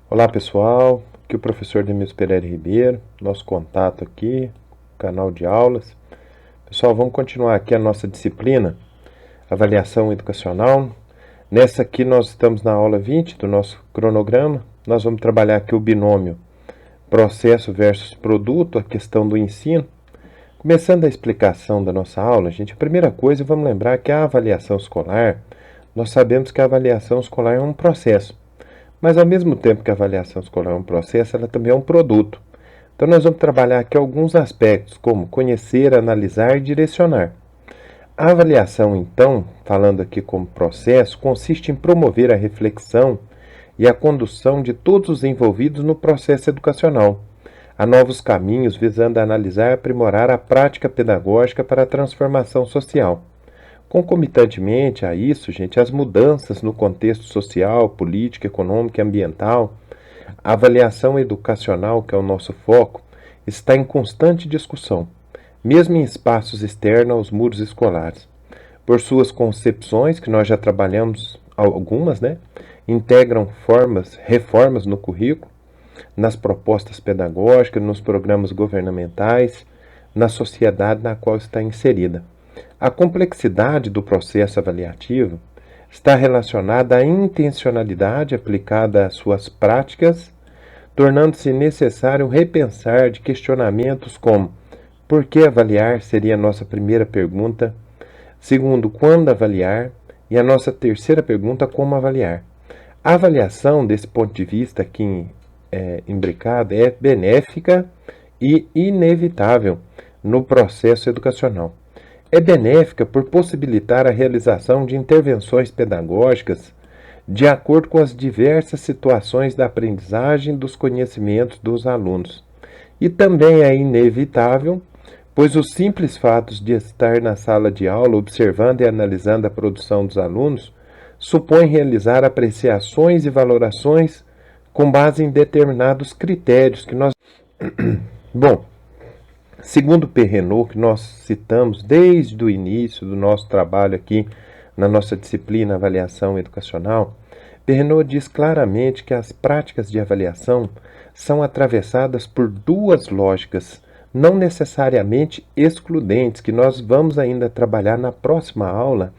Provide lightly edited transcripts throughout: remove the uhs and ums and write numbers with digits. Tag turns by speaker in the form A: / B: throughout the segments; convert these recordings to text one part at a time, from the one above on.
A: Olá pessoal, aqui é o professor Demilson Pereira Ribeiro, nosso contato aqui, canal de aulas. Pessoal, vamos continuar aqui a nossa disciplina, avaliação educacional. Nessa aqui nós estamos na aula 20 do nosso cronograma. Nós vamos trabalhar aqui o binômio processo versus produto, a questão do ensino. Começando a explicação da nossa aula, gente, a primeira coisa, vamos lembrar que a avaliação escolar, nós sabemos que a avaliação escolar é um processo. Mas ao mesmo tempo que a avaliação escolar é um processo, ela também é um produto. Então nós vamos trabalhar aqui alguns aspectos, como conhecer, analisar e direcionar. A avaliação, então, falando aqui como processo, consiste em promover a reflexão e a condução de todos os envolvidos no processo educacional, a novos caminhos visando analisar e aprimorar a prática pedagógica para a transformação social. Concomitantemente a isso, gente, as mudanças no contexto social, político, econômico e ambiental, a avaliação educacional, que é o nosso foco, está em constante discussão, mesmo em espaços externos aos muros escolares. Por suas concepções, que nós já trabalhamos algumas, integram reformas no currículo, nas propostas pedagógicas, nos programas governamentais, na sociedade na qual está inserida. A complexidade do processo avaliativo está relacionada à intencionalidade aplicada às suas práticas, tornando-se necessário repensar de questionamentos como: por que avaliar seria a nossa primeira pergunta, segundo, quando avaliar, e a nossa terceira pergunta, como avaliar. A avaliação, desse ponto de vista aqui imbricado, é benéfica e inevitável no processo educacional. É benéfica por possibilitar a realização de intervenções pedagógicas de acordo com as diversas situações da aprendizagem dos conhecimentos dos alunos. E também é inevitável, pois os simples fatos de estar na sala de aula observando e analisando a produção dos alunos supõe realizar apreciações e valorações com base em determinados critérios que nós... Bom, segundo Perrenot, que nós citamos desde o início do nosso trabalho aqui na nossa disciplina Avaliação Educacional, Perrenot diz claramente que as práticas de avaliação são atravessadas por duas lógicas, não necessariamente excludentes, que nós vamos ainda trabalhar na próxima aula,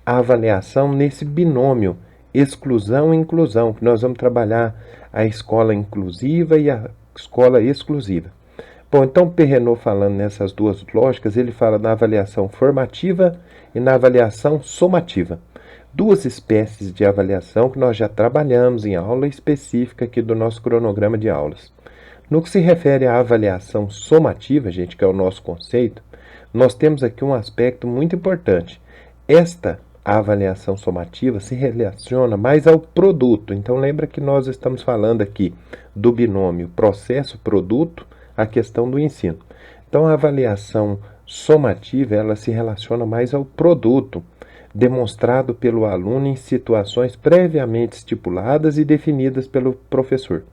A: a avaliação nesse binômio exclusão e inclusão, que nós vamos trabalhar a escola inclusiva e a escola exclusiva. Bom, então Perrenot, falando nessas duas lógicas, ele fala na avaliação formativa e na avaliação somativa. Duas espécies de avaliação que nós já trabalhamos em aula específica aqui do nosso cronograma de aulas. No que se refere à avaliação somativa, gente, que é o nosso conceito, nós temos aqui um aspecto muito importante. A avaliação somativa se relaciona mais ao produto. Então lembra que nós estamos falando aqui do binômio processo-produto, a questão do ensino. Então a avaliação somativa, ela se relaciona mais ao produto, demonstrado pelo aluno em situações previamente estipuladas e definidas pelo professor,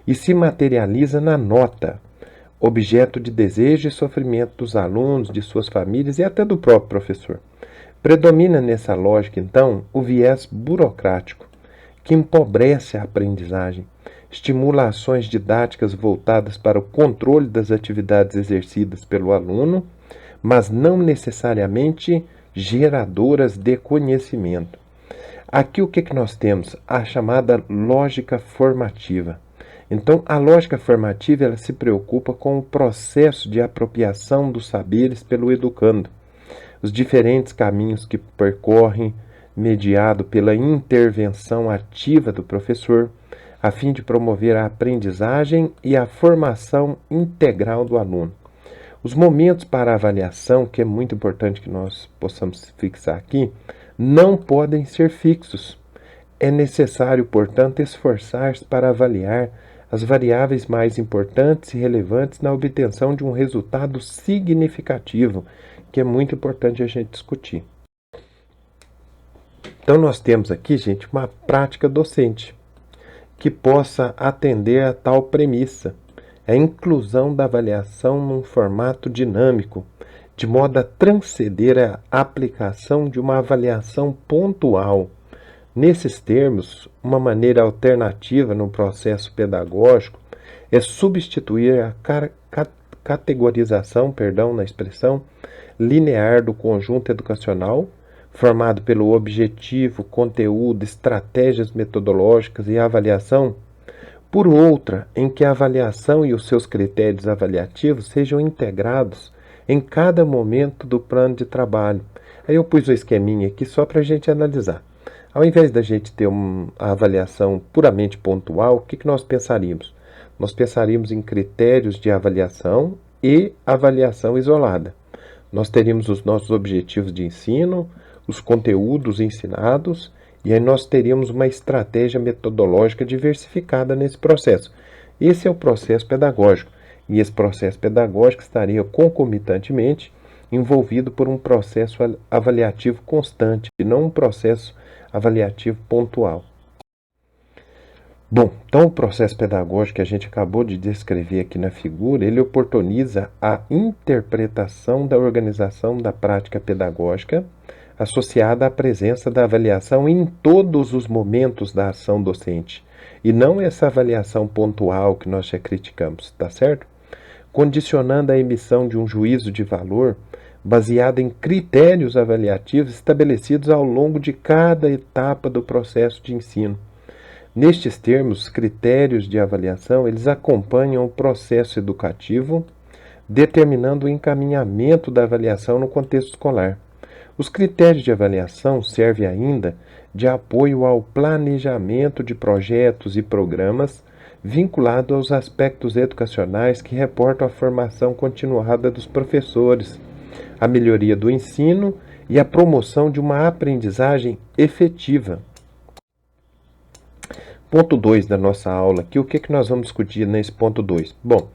A: e se materializa na nota, objeto de desejo e sofrimento dos alunos, de suas famílias e até do próprio professor. Predomina nessa lógica, então, o viés burocrático, que empobrece a aprendizagem, estimula ações didáticas voltadas para o controle das atividades exercidas pelo aluno, mas não necessariamente geradoras de conhecimento. Aqui o que nós temos? A chamada lógica formativa. Então, a lógica formativa, ela se preocupa com o processo de apropriação dos saberes pelo educando, os diferentes caminhos que percorrem, mediado pela intervenção ativa do professor, a fim de promover a aprendizagem e a formação integral do aluno. Os momentos para a avaliação, que é muito importante que nós possamos fixar aqui, não podem ser fixos. É necessário, portanto, esforçar-se para avaliar as variáveis mais importantes e relevantes na obtenção de um resultado significativo, que é muito importante a gente discutir. Então nós temos aqui, gente, uma prática docente que possa atender a tal premissa, a inclusão da avaliação num formato dinâmico, de modo a transcender a aplicação de uma avaliação pontual Nesses termos, uma maneira alternativa no processo pedagógico é substituir a categorização, na expressão, linear do conjunto educacional, formado pelo objetivo, conteúdo, estratégias metodológicas e avaliação, por outra, em que a avaliação e os seus critérios avaliativos sejam integrados em cada momento do plano de trabalho. Aí eu pus o esqueminha aqui só para a gente analisar. Ao invés da gente ter uma avaliação puramente pontual, o que nós pensaríamos? Nós pensaríamos em critérios de avaliação e avaliação isolada. Nós teríamos os nossos objetivos de ensino, os conteúdos ensinados, e aí nós teríamos uma estratégia metodológica diversificada nesse processo. Esse é o processo pedagógico, e esse processo pedagógico estaria concomitantemente envolvido por um processo avaliativo constante, e não um processo avaliativo pontual. Bom, então o processo pedagógico que a gente acabou de descrever aqui na figura, ele oportuniza a interpretação da organização da prática pedagógica associada à presença da avaliação em todos os momentos da ação docente, e não essa avaliação pontual que nós já criticamos, tá certo? Condicionando a emissão de um juízo de valor baseado em critérios avaliativos estabelecidos ao longo de cada etapa do processo de ensino. Nestes termos, os critérios de avaliação, eles acompanham o processo educativo, determinando o encaminhamento da avaliação no contexto escolar. Os critérios de avaliação servem ainda de apoio ao planejamento de projetos e programas vinculado aos aspectos educacionais que reportam a formação continuada dos professores, a melhoria do ensino e a promoção de uma aprendizagem efetiva. Ponto 2 da nossa aula aqui, o que nós vamos discutir nesse ponto 2? Bom,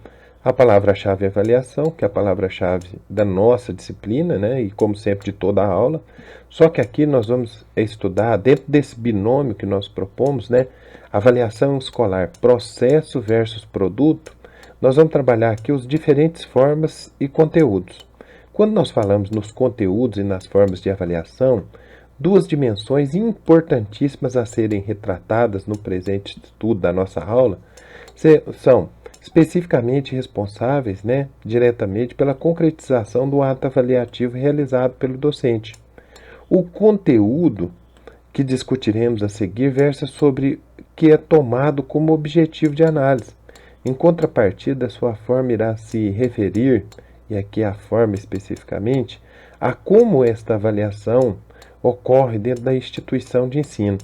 A: a palavra-chave é avaliação, que é a palavra-chave da nossa disciplina, né? E como sempre de toda a aula. Só que aqui nós vamos estudar, dentro desse binômio que nós propomos, né? Avaliação escolar, processo versus produto, nós vamos trabalhar aqui os diferentes formas e conteúdos. Quando nós falamos nos conteúdos e nas formas de avaliação, duas dimensões importantíssimas a serem retratadas no presente estudo da nossa aula são especificamente responsáveis, diretamente pela concretização do ato avaliativo realizado pelo docente. O conteúdo que discutiremos a seguir versa sobre o que é tomado como objetivo de análise. Em contrapartida, sua forma irá se referir, e aqui a forma especificamente, a como esta avaliação ocorre dentro da instituição de ensino.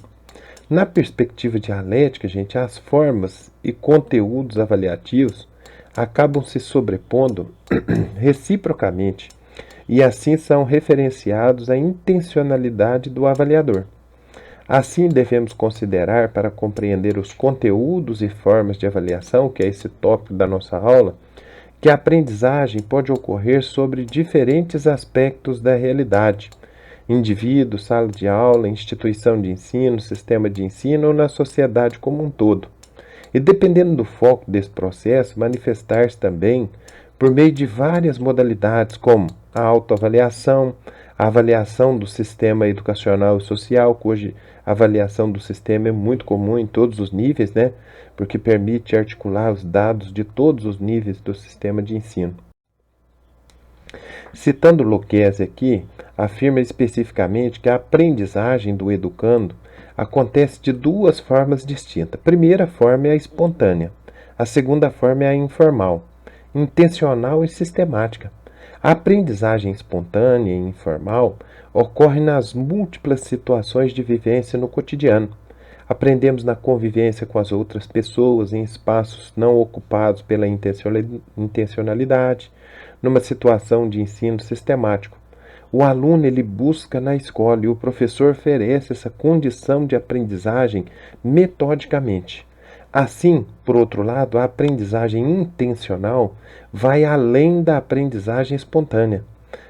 A: Na perspectiva dialética, gente, as formas e conteúdos avaliativos acabam se sobrepondo reciprocamente e assim são referenciados à intencionalidade do avaliador. Assim, devemos considerar, para compreender os conteúdos e formas de avaliação, que é esse tópico da nossa aula, que a aprendizagem pode ocorrer sobre diferentes aspectos da realidade: indivíduo, sala de aula, instituição de ensino, sistema de ensino ou na sociedade como um todo. E dependendo do foco desse processo, manifestar-se também por meio de várias modalidades, como a autoavaliação, a avaliação do sistema educacional e social, cuja avaliação do sistema é muito comum em todos os níveis, porque permite articular os dados de todos os níveis do sistema de ensino. Citando Lucchesi aqui, afirma especificamente que a aprendizagem do educando acontece de duas formas distintas. A primeira forma é a espontânea, a segunda forma é a informal, intencional e sistemática. A aprendizagem espontânea e informal ocorre nas múltiplas situações de vivência no cotidiano. Aprendemos na convivência com as outras pessoas, em espaços não ocupados pela intencionalidade, numa situação de ensino sistemático. O aluno ele busca na escola e o professor oferece essa condição de aprendizagem metodicamente. Assim, por outro lado, a aprendizagem intencional vai além da aprendizagem espontânea.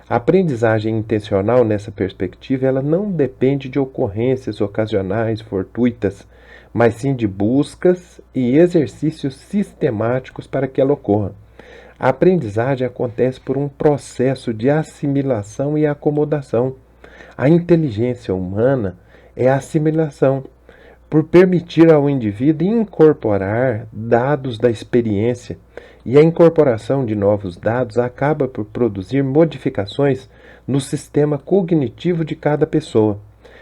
A: A aprendizagem intencional, nessa perspectiva, ela não depende de ocorrências ocasionais, fortuitas, mas sim de buscas e exercícios sistemáticos para que ela ocorra. A aprendizagem acontece por um processo de assimilação e acomodação. A inteligência humana é a assimilação, por permitir ao indivíduo incorporar dados da experiência, e a incorporação de novos dados acaba por produzir modificações no sistema cognitivo de cada pessoa.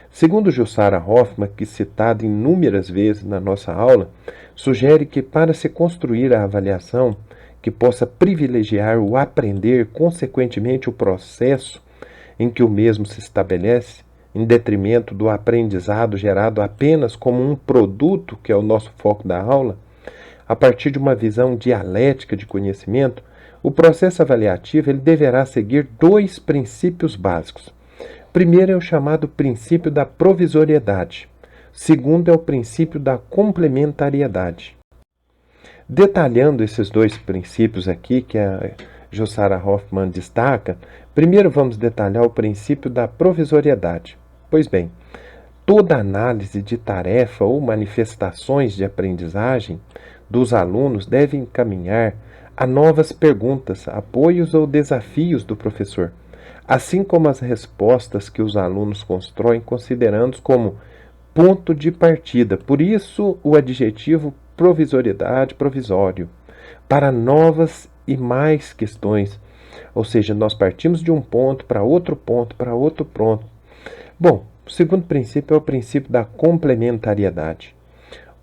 A: Segundo Jussara Hoffmann, que citado inúmeras vezes na nossa aula, sugere que para se construir a avaliação que possa privilegiar o aprender, consequentemente o processo em que o mesmo se estabelece, em detrimento do aprendizado gerado apenas como um produto, que é o nosso foco da aula, a partir de uma visão dialética de conhecimento, o processo avaliativo ele deverá seguir dois princípios básicos. Primeiro é o chamado princípio da provisoriedade. Segundo é o princípio da complementariedade. Detalhando esses dois princípios aqui, que a Jussara Hoffmann destaca, primeiro vamos detalhar o princípio da provisoriedade. Pois bem, toda análise de tarefa ou manifestações de aprendizagem dos alunos deve encaminhar a novas perguntas, apoios ou desafios do professor, assim como as respostas que os alunos constroem, considerando como ponto de partida. Por isso, o adjetivo provisoriedade, provisório, para novas e mais questões. Ou seja, nós partimos de um ponto para outro ponto, para outro ponto. Bom, o segundo princípio é o princípio da complementariedade,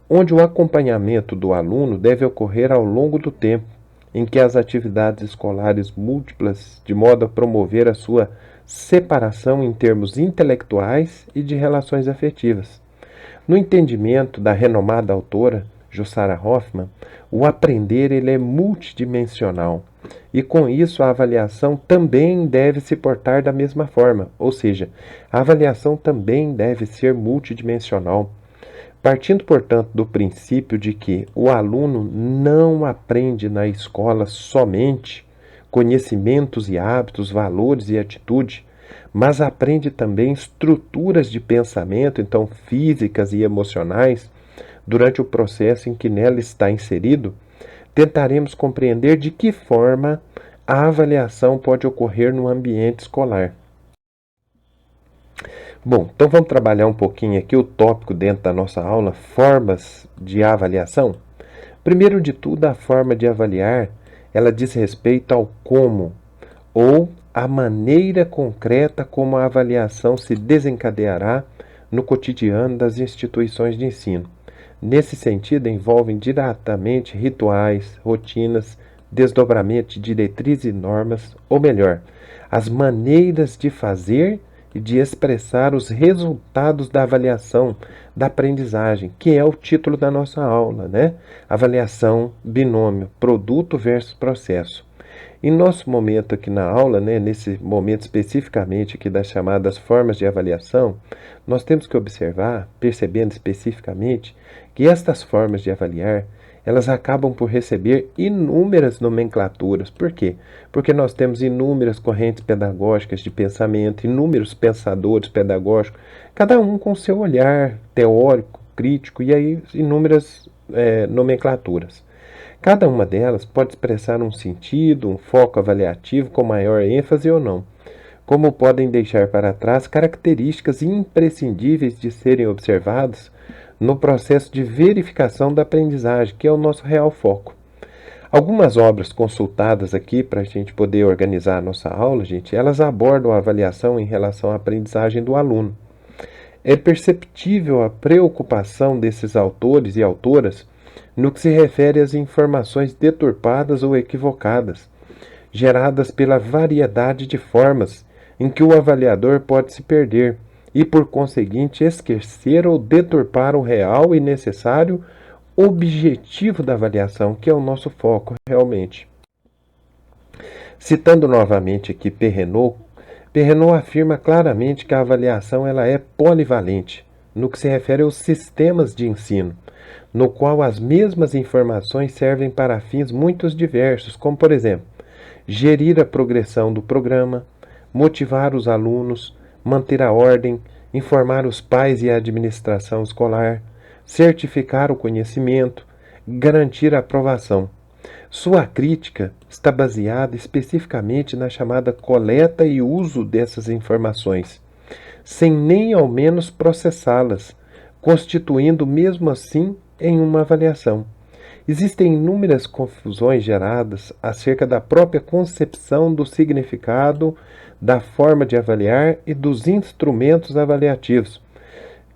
A: onde o acompanhamento do aluno deve ocorrer ao longo do tempo em que as atividades escolares múltiplas, de modo a promover a sua separação em termos intelectuais e de relações afetivas. No entendimento da renomada autora Jussara Hoffmann, o aprender ele é multidimensional e com isso a avaliação também deve se portar da mesma forma, ou seja, a avaliação também deve ser multidimensional. Partindo, portanto, do princípio de que o aluno não aprende na escola somente conhecimentos e hábitos, valores e atitude, mas aprende também estruturas de pensamento, então físicas e emocionais, durante o processo em que nela está inserido, tentaremos compreender de que forma a avaliação pode ocorrer no ambiente escolar. Bom, então vamos trabalhar um pouquinho aqui o tópico dentro da nossa aula, formas de avaliação. Primeiro de tudo, a forma de avaliar, ela diz respeito ao como, ou a maneira concreta como a avaliação se desencadeará no cotidiano das instituições de ensino. Nesse sentido, envolvem diretamente rituais, rotinas, desdobramento de diretrizes e normas, ou melhor, as maneiras de fazer e de expressar os resultados da avaliação da aprendizagem, que é o título da nossa aula, né? Avaliação binômio, produto versus processo. Em nosso momento aqui na aula, né, nesse momento especificamente aqui das chamadas formas de avaliação, nós temos que observar, percebendo especificamente, que estas formas de avaliar, elas acabam por receber inúmeras nomenclaturas. Por quê? Porque nós temos inúmeras correntes pedagógicas de pensamento, inúmeros pensadores pedagógicos, cada um com seu olhar teórico, crítico, e aí inúmeras nomenclaturas. Cada uma delas pode expressar um sentido, um foco avaliativo com maior ênfase ou não, como podem deixar para trás características imprescindíveis de serem observadas no processo de verificação da aprendizagem, que é o nosso real foco. Algumas obras consultadas aqui para a gente poder organizar a nossa aula, gente, elas abordam a avaliação em relação à aprendizagem do aluno. É perceptível a preocupação desses autores e autoras no que se refere às informações deturpadas ou equivocadas, geradas pela variedade de formas em que o avaliador pode se perder e, por conseguinte, esquecer ou deturpar o real e necessário objetivo da avaliação, que é o nosso foco realmente. Citando novamente aqui Perrenot afirma claramente que a avaliação ela é polivalente, no que se refere aos sistemas de ensino, no qual as mesmas informações servem para fins muito diversos, como, por exemplo, gerir a progressão do programa, motivar os alunos, manter a ordem, informar os pais e a administração escolar, certificar o conhecimento, garantir a aprovação. Sua crítica está baseada especificamente na chamada coleta e uso dessas informações, sem nem ao menos processá-las, constituindo mesmo assim em uma avaliação. Existem inúmeras confusões geradas acerca da própria concepção do significado, da forma de avaliar e dos instrumentos avaliativos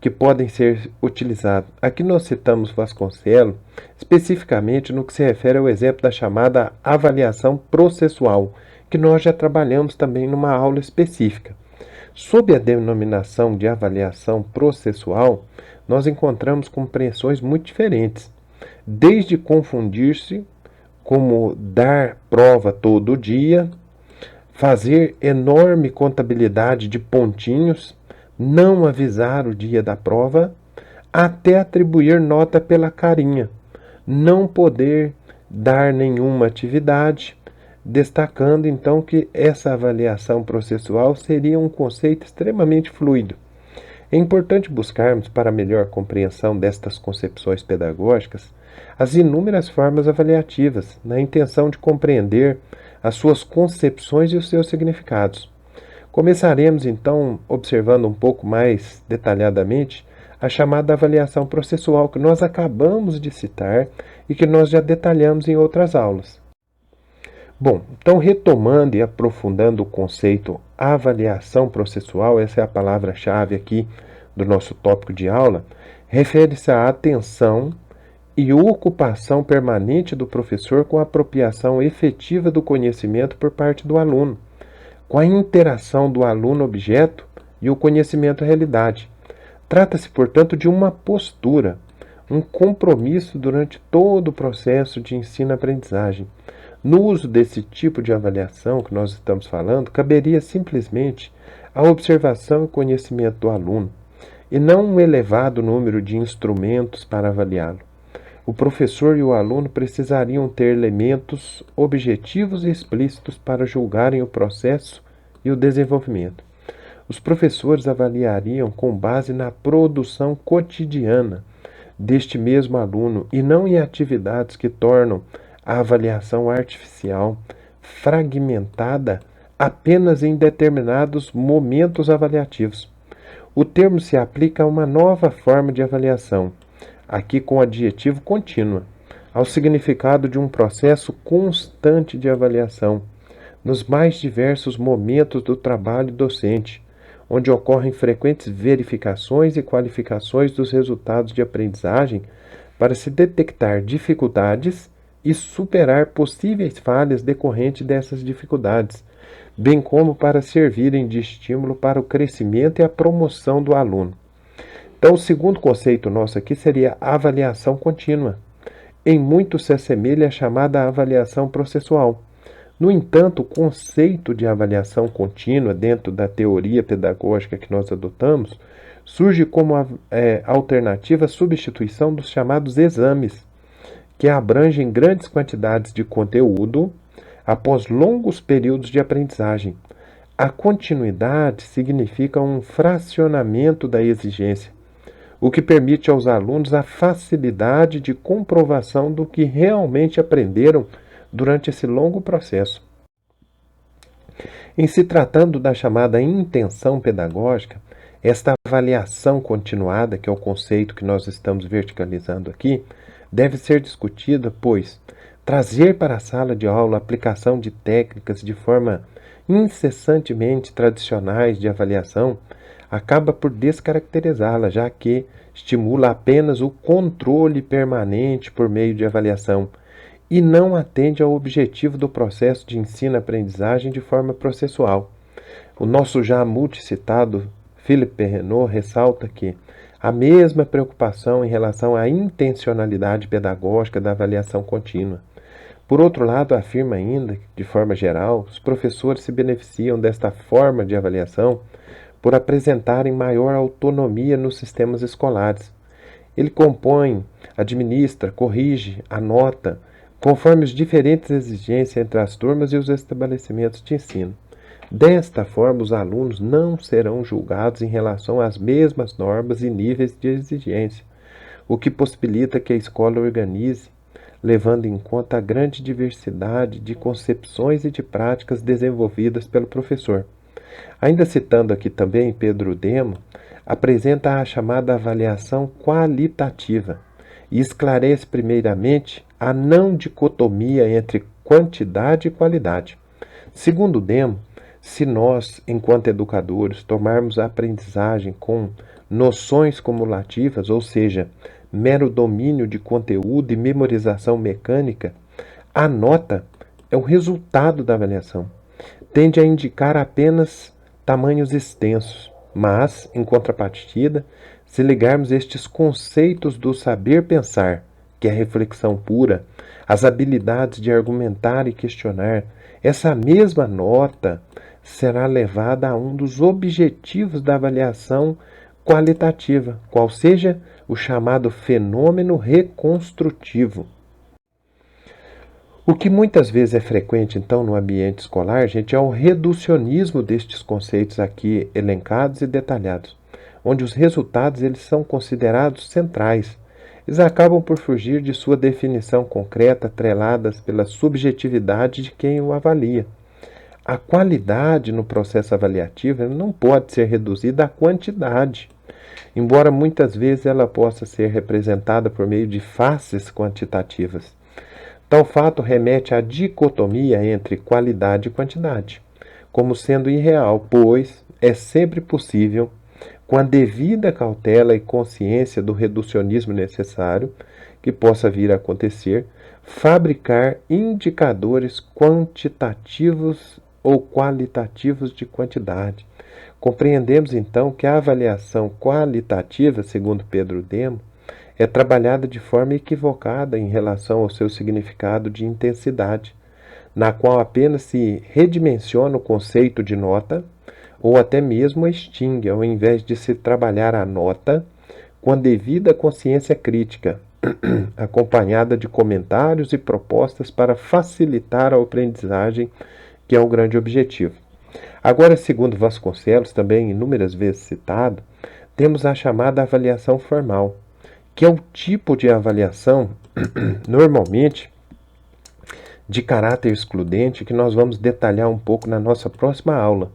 A: que podem ser utilizados. Aqui nós citamos Vasconcelos, especificamente no que se refere ao exemplo da chamada avaliação processual, que nós já trabalhamos também numa aula específica. Sob a denominação de avaliação processual, nós encontramos compreensões muito diferentes, desde confundir-se como dar prova todo dia, fazer enorme contabilidade de pontinhos, não avisar o dia da prova, até atribuir nota pela carinha, não poder dar nenhuma atividade, destacando então que essa avaliação processual seria um conceito extremamente fluido. É importante buscarmos, para melhor compreensão destas concepções pedagógicas, as inúmeras formas avaliativas, na intenção de compreender as suas concepções e os seus significados. Começaremos então observando um pouco mais detalhadamente a chamada avaliação processual que nós acabamos de citar e que nós já detalhamos em outras aulas. Bom, então retomando e aprofundando o conceito avaliação processual, essa é a palavra-chave aqui do nosso tópico de aula, refere-se à atenção e ocupação permanente do professor com a apropriação efetiva do conhecimento por parte do aluno, com a interação do aluno-objeto e o conhecimento-realidade. Trata-se, portanto, de uma postura, um compromisso durante todo o processo de ensino-aprendizagem. No uso desse tipo de avaliação que nós estamos falando, caberia simplesmente a observação e conhecimento do aluno, e não um elevado número de instrumentos para avaliá-lo. O professor e o aluno precisariam ter elementos objetivos e explícitos para julgarem o processo e o desenvolvimento. Os professores avaliariam com base na produção cotidiana deste mesmo aluno e não em atividades que tornam a avaliação artificial, fragmentada apenas em determinados momentos avaliativos. O termo se aplica a uma nova forma de avaliação, aqui com o adjetivo contínua, ao significado de um processo constante de avaliação, nos mais diversos momentos do trabalho docente, onde ocorrem frequentes verificações e qualificações dos resultados de aprendizagem para se detectar dificuldades e superar possíveis falhas decorrentes dessas dificuldades, bem como para servirem de estímulo para o crescimento e a promoção do aluno. Então, o segundo conceito nosso aqui seria a avaliação contínua. Em muito se assemelha à chamada avaliação processual. No entanto, o conceito de avaliação contínua dentro da teoria pedagógica que nós adotamos surge como alternativa à substituição dos chamados exames, que abrangem grandes quantidades de conteúdo após longos períodos de aprendizagem. A continuidade significa um fracionamento da exigência, o que permite aos alunos a facilidade de comprovação do que realmente aprenderam durante esse longo processo. Em se tratando da chamada intenção pedagógica, esta avaliação continuada, que é o conceito que nós estamos verticalizando aqui, deve ser discutida, pois trazer para a sala de aula a aplicação de técnicas de forma incessantemente tradicionais de avaliação acaba por descaracterizá-la, já que estimula apenas o controle permanente por meio de avaliação e não atende ao objetivo do processo de ensino-aprendizagem de forma processual. O nosso já multicitado Philippe Renaud ressalta que a mesma preocupação em relação à intencionalidade pedagógica da avaliação contínua. Por outro lado, afirma ainda que, de forma geral, os professores se beneficiam desta forma de avaliação por apresentarem maior autonomia nos sistemas escolares. Ele compõe, administra, corrige, anota, conforme as diferentes exigências entre as turmas e os estabelecimentos de ensino. Desta forma, os alunos não serão julgados em relação às mesmas normas e níveis de exigência, o que possibilita que a escola organize, levando em conta a grande diversidade de concepções e de práticas desenvolvidas pelo professor. Ainda citando aqui também Pedro Demo, apresenta a chamada avaliação qualitativa e esclarece primeiramente a não dicotomia entre quantidade e qualidade. Segundo Demo, se nós, enquanto educadores, tomarmos a aprendizagem com noções cumulativas, ou seja, mero domínio de conteúdo e memorização mecânica, a nota é o resultado da avaliação. Tende a indicar apenas tamanhos extensos, mas, em contrapartida, se ligarmos estes conceitos do saber pensar, que é a reflexão pura, as habilidades de argumentar e questionar, essa mesma nota será levada a um dos objetivos da avaliação qualitativa, qual seja o chamado fenômeno reconstrutivo. O que muitas vezes é frequente, então, no ambiente escolar, gente, é o reducionismo destes conceitos aqui elencados e detalhados, onde os resultados eles são considerados centrais. Eles acabam por fugir de sua definição concreta, atreladas pela subjetividade de quem o avalia. A qualidade no processo avaliativo não pode ser reduzida à quantidade, embora muitas vezes ela possa ser representada por meio de faces quantitativas. Tal fato remete à dicotomia entre qualidade e quantidade, como sendo irreal, pois é sempre possível, com a devida cautela e consciência do reducionismo necessário que possa vir a acontecer, fabricar indicadores quantitativos ou qualitativos de quantidade. Compreendemos então que a avaliação qualitativa, segundo Pedro Demo, é trabalhada de forma equivocada em relação ao seu significado de intensidade, na qual apenas se redimensiona o conceito de nota, ou até mesmo a extingue, ao invés de se trabalhar a nota com a devida consciência crítica, acompanhada de comentários e propostas para facilitar a aprendizagem, que é o grande objetivo. Agora, segundo Vasconcelos, também inúmeras vezes citado, temos a chamada avaliação formal, que é o tipo de avaliação, normalmente, de caráter excludente, que nós vamos detalhar um pouco na nossa próxima aula,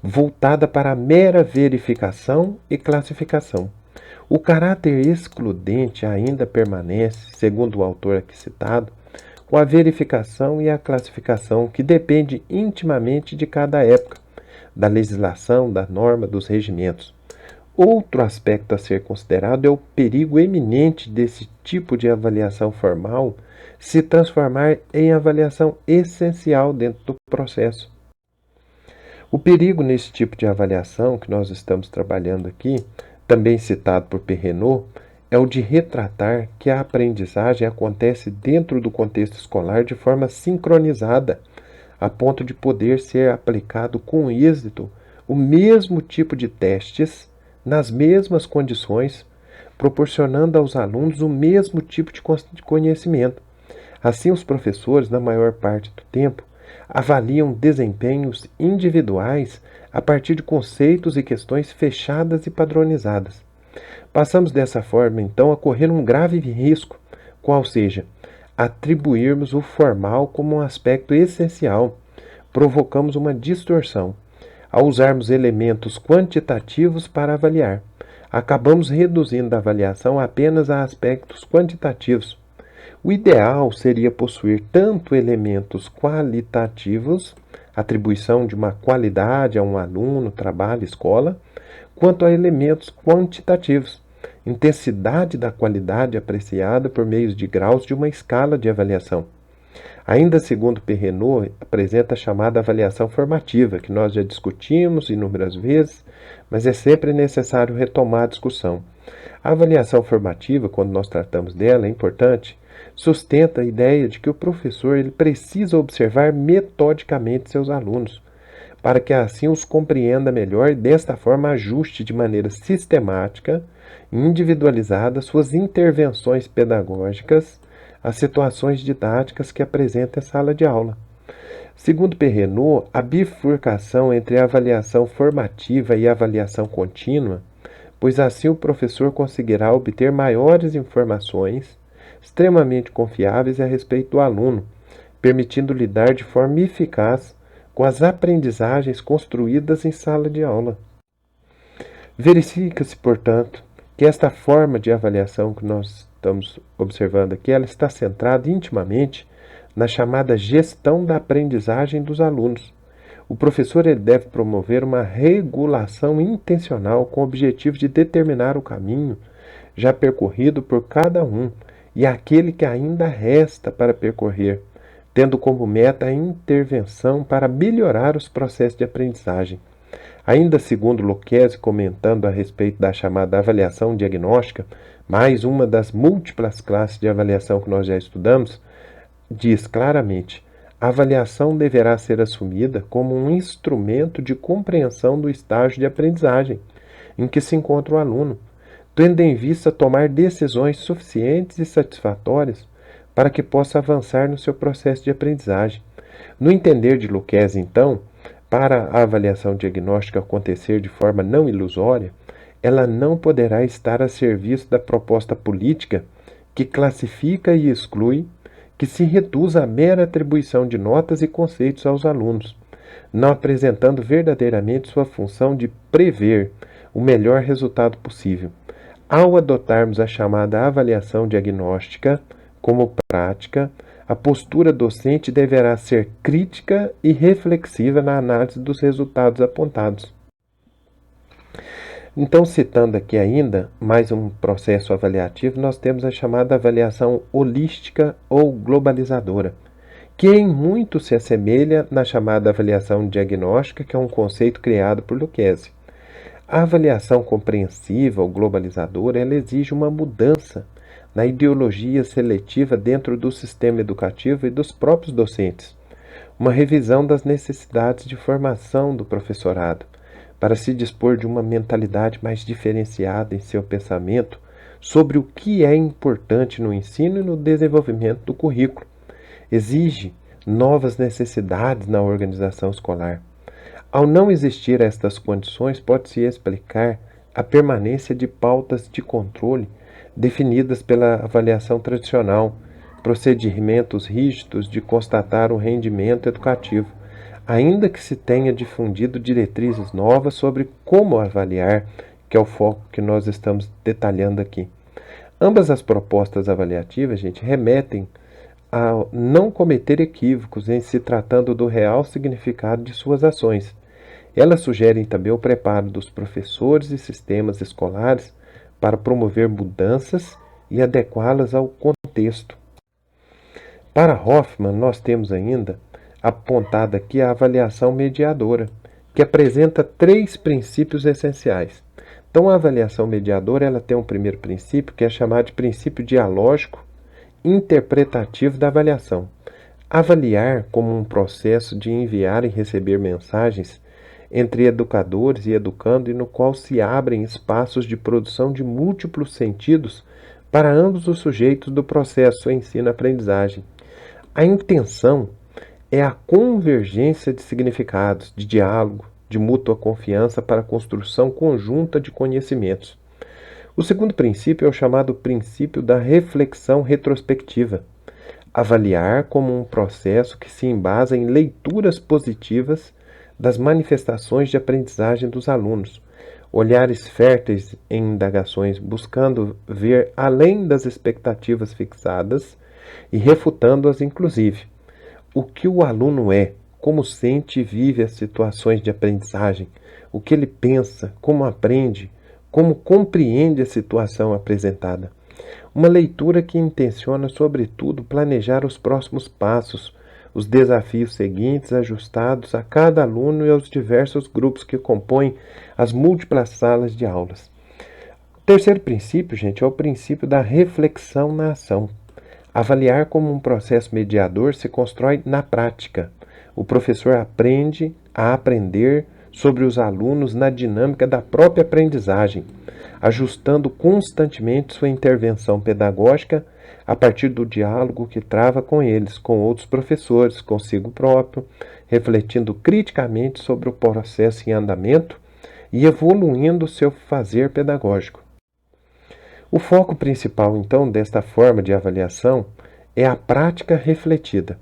A: voltada para a mera verificação e classificação. O caráter excludente ainda permanece, segundo o autor aqui citado, com a verificação e a classificação, que depende intimamente de cada época, da legislação, da norma, dos regimentos. Outro aspecto a ser considerado é o perigo eminente desse tipo de avaliação formal se transformar em avaliação essencial dentro do processo. O perigo nesse tipo de avaliação que nós estamos trabalhando aqui, também citado por Perrenot, é o de retratar que a aprendizagem acontece dentro do contexto escolar de forma sincronizada, a ponto de poder ser aplicado com êxito o mesmo tipo de testes nas mesmas condições, proporcionando aos alunos o mesmo tipo de conhecimento. Assim, os professores, na maior parte do tempo, avaliam desempenhos individuais a partir de conceitos e questões fechadas e padronizadas. Passamos dessa forma, então, a correr um grave risco, qual seja, atribuirmos o formal como um aspecto essencial, provocamos uma distorção. Ao usarmos elementos quantitativos para avaliar, acabamos reduzindo a avaliação apenas a aspectos quantitativos. O ideal seria possuir tanto elementos qualitativos, atribuição de uma qualidade a um aluno, trabalho, escola, quanto a elementos quantitativos, intensidade da qualidade apreciada por meio de graus de uma escala de avaliação. Ainda segundo Perrenot, apresenta a chamada avaliação formativa, que nós já discutimos inúmeras vezes, mas é sempre necessário retomar a discussão. A avaliação formativa, quando nós tratamos dela, é importante, sustenta a ideia de que o professor ele precisa observar metodicamente seus alunos, para que assim os compreenda melhor e desta forma ajuste de maneira sistemática e individualizada suas intervenções pedagógicas às situações didáticas que apresenta a sala de aula. Segundo Perrenot, a bifurcação entre a avaliação formativa e a avaliação contínua, pois assim o professor conseguirá obter maiores informações extremamente confiáveis a respeito do aluno, permitindo lidar de forma eficaz com as aprendizagens construídas em sala de aula. Verifica-se, portanto, que esta forma de avaliação que nós estamos observando aqui, ela está centrada intimamente na chamada gestão da aprendizagem dos alunos. O professor ele deve promover uma regulação intencional com o objetivo de determinar o caminho já percorrido por cada um e aquele que ainda resta para percorrer, tendo como meta a intervenção para melhorar os processos de aprendizagem. Ainda segundo Lucchesi, comentando a respeito da chamada avaliação diagnóstica, mais uma das múltiplas classes de avaliação que nós já estudamos, diz claramente: a avaliação deverá ser assumida como um instrumento de compreensão do estágio de aprendizagem em que se encontra o aluno, tendo em vista tomar decisões suficientes e satisfatórias para que possa avançar no seu processo de aprendizagem. No entender de Lucchesi, então, para a avaliação diagnóstica acontecer de forma não ilusória, ela não poderá estar a serviço da proposta política que classifica e exclui, que se reduz à mera atribuição de notas e conceitos aos alunos, não apresentando verdadeiramente sua função de prever o melhor resultado possível. Ao adotarmos a chamada avaliação diagnóstica como prática, a postura docente deverá ser crítica e reflexiva na análise dos resultados apontados. Então, citando aqui ainda mais um processo avaliativo, nós temos a chamada avaliação holística ou globalizadora, que em muito se assemelha na chamada avaliação diagnóstica, que é um conceito criado por Lucchesi. A avaliação compreensiva ou globalizadora, ela exige uma mudança na ideologia seletiva dentro do sistema educativo e dos próprios docentes, uma revisão das necessidades de formação do professorado, para se dispor de uma mentalidade mais diferenciada em seu pensamento sobre o que é importante no ensino e no desenvolvimento do currículo. Exige novas necessidades na organização escolar. Ao não existir estas condições, pode-se explicar a permanência de pautas de controle definidas pela avaliação tradicional, procedimentos rígidos de constatar o rendimento educativo, ainda que se tenha difundido diretrizes novas sobre como avaliar, que é o foco que nós estamos detalhando aqui. Ambas as propostas avaliativas, gente, remetem a não cometer equívocos em se tratando do real significado de suas ações. Elas sugerem também o preparo dos professores e sistemas escolares para promover mudanças e adequá-las ao contexto. Para Hoffman, nós temos ainda apontada aqui a avaliação mediadora, que apresenta 3 princípios essenciais. Então, a avaliação mediadora ela tem um primeiro princípio, que é chamado de princípio dialógico interpretativo da avaliação. Avaliar como um processo de enviar e receber mensagens entre educadores e educando, e no qual se abrem espaços de produção de múltiplos sentidos para ambos os sujeitos do processo ensino-aprendizagem. A intenção é a convergência de significados, de diálogo, de mútua confiança para a construção conjunta de conhecimentos. O segundo princípio é o chamado princípio da reflexão retrospectiva. Avaliar como um processo que se embasa em leituras positivas das manifestações de aprendizagem dos alunos, olhares férteis em indagações buscando ver além das expectativas fixadas e refutando-as inclusive. O que o aluno é, como sente e vive as situações de aprendizagem, o que ele pensa, como aprende, como compreende a situação apresentada. Uma leitura que intenciona, sobretudo, planejar os próximos passos, os desafios seguintes ajustados a cada aluno e aos diversos grupos que compõem as múltiplas salas de aulas. O terceiro princípio, gente, é o princípio da reflexão na ação. Avaliar como um processo mediador se constrói na prática. O professor aprende a aprender sobre os alunos na dinâmica da própria aprendizagem, ajustando constantemente sua intervenção pedagógica a partir do diálogo que trava com eles, com outros professores, consigo próprio, refletindo criticamente sobre o processo em andamento e evoluindo o seu fazer pedagógico. O foco principal, então, desta forma de avaliação é a prática refletida,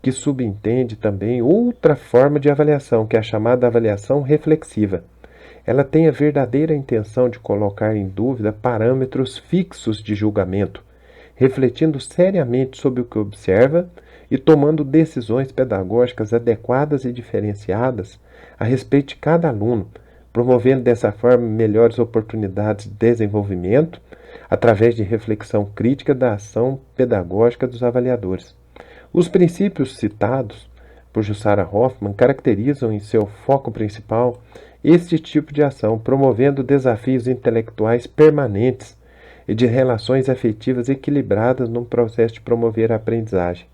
A: que subentende também outra forma de avaliação, que é a chamada avaliação reflexiva. Ela tem a verdadeira intenção de colocar em dúvida parâmetros fixos de julgamento, refletindo seriamente sobre o que observa e tomando decisões pedagógicas adequadas e diferenciadas a respeito de cada aluno, promovendo dessa forma melhores oportunidades de desenvolvimento através de reflexão crítica da ação pedagógica dos avaliadores. Os princípios citados por Jussara Hoffmann caracterizam em seu foco principal este tipo de ação, promovendo desafios intelectuais permanentes e de relações afetivas equilibradas no processo de promover a aprendizagem.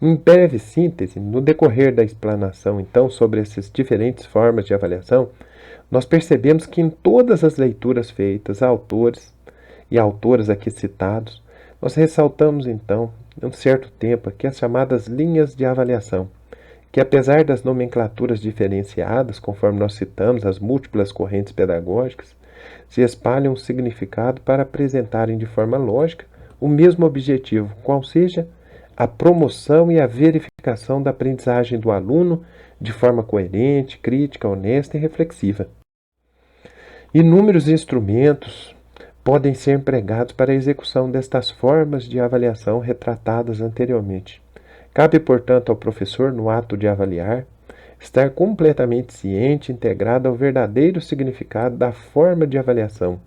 A: Em breve síntese, no decorrer da explanação, então, sobre essas diferentes formas de avaliação, nós percebemos que em todas as leituras feitas a autores e autoras aqui citados, nós ressaltamos, então, um certo tempo aqui as chamadas linhas de avaliação, que apesar das nomenclaturas diferenciadas, conforme nós citamos as múltiplas correntes pedagógicas, se espalham um significado para apresentarem de forma lógica o mesmo objetivo, qual seja a promoção e a verificação da aprendizagem do aluno de forma coerente, crítica, honesta e reflexiva. Inúmeros instrumentos podem ser empregados para a execução destas formas de avaliação retratadas anteriormente. Cabe, portanto, ao professor, no ato de avaliar, estar completamente ciente e integrado ao verdadeiro significado da forma de avaliação,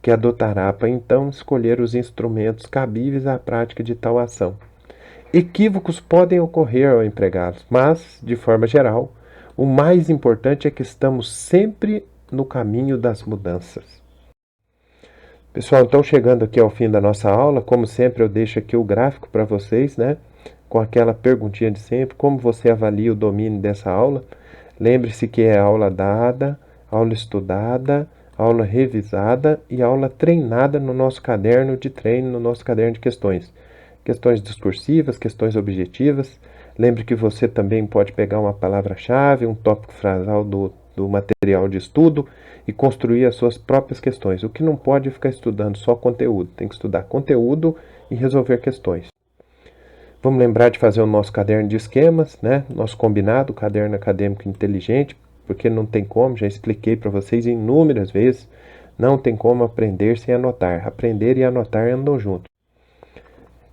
A: que adotará para então escolher os instrumentos cabíveis à prática de tal ação. Equívocos podem ocorrer ao empregá-los, mas, de forma geral, o mais importante é que estamos sempre no caminho das mudanças. Pessoal, então chegando aqui ao fim da nossa aula, como sempre eu deixo aqui o gráfico para vocês, né? Com aquela perguntinha de sempre, como você avalia o domínio dessa aula? Lembre-se que é aula dada, aula estudada, aula revisada e aula treinada no nosso caderno de treino, no nosso caderno de questões. Questões discursivas, questões objetivas. Lembre que você também pode pegar uma palavra-chave, um tópico frasal do material de estudo e construir as suas próprias questões. O que não pode é ficar estudando só conteúdo. Tem que estudar conteúdo e resolver questões. Vamos lembrar de fazer o nosso caderno de esquemas, né? Nosso combinado, caderno acadêmico inteligente, porque não tem como, já expliquei para vocês inúmeras vezes, não tem como aprender sem anotar. Aprender e anotar andam juntos.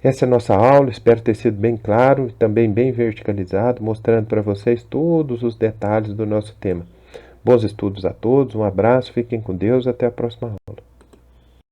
A: Essa é a nossa aula, espero ter sido bem claro e também bem verticalizado, mostrando para vocês todos os detalhes do nosso tema. Bons estudos a todos, um abraço, fiquem com Deus, até a próxima aula.